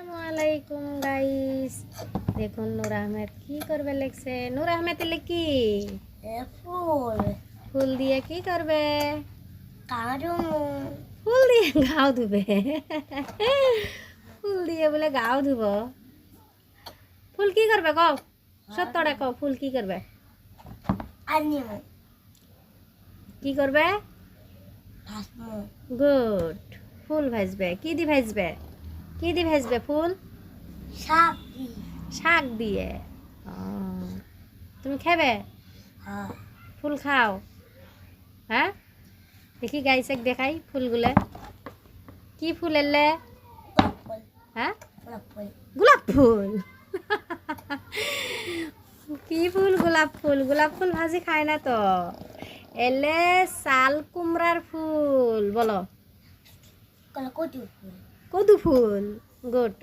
আসসালামু আলাইকুম গাইস, দেখুন নূর আহমেদ কি করবে লিখছে। নূর আহমেদ এলে কি ফুল ফুল দিয়ে কি করবে? কারু ফুল দিয়ে গাও ধুবে। ফুল দিয়ে বলে গাও ধুব। ফুল কি করবে কও, সত্যটা কও, ফুল কি করবে? আনিম কি করবে? ভাসমু গুড। ফুল ভাজবে। কি দি ভাজবে? কি দি ভাজবে ফুল? সাপি শাক দিয়ে। ও, তুমি খাবে? হ্যাঁ ফুল খাও? হ্যাঁ, দেখি গাইছে দেখাই ফুলগুলো। কি ফুল এলে? ফুল হ্যাঁ, ফুল গোলাপ ফুল। কি ফুল? গোলাপ ফুল। গোলাপ ফুল ভাজি খায় না তো। এলে শাল কুমড়ার ফুল। বলো কলা কচু ফুল কদু ফুল। গুড।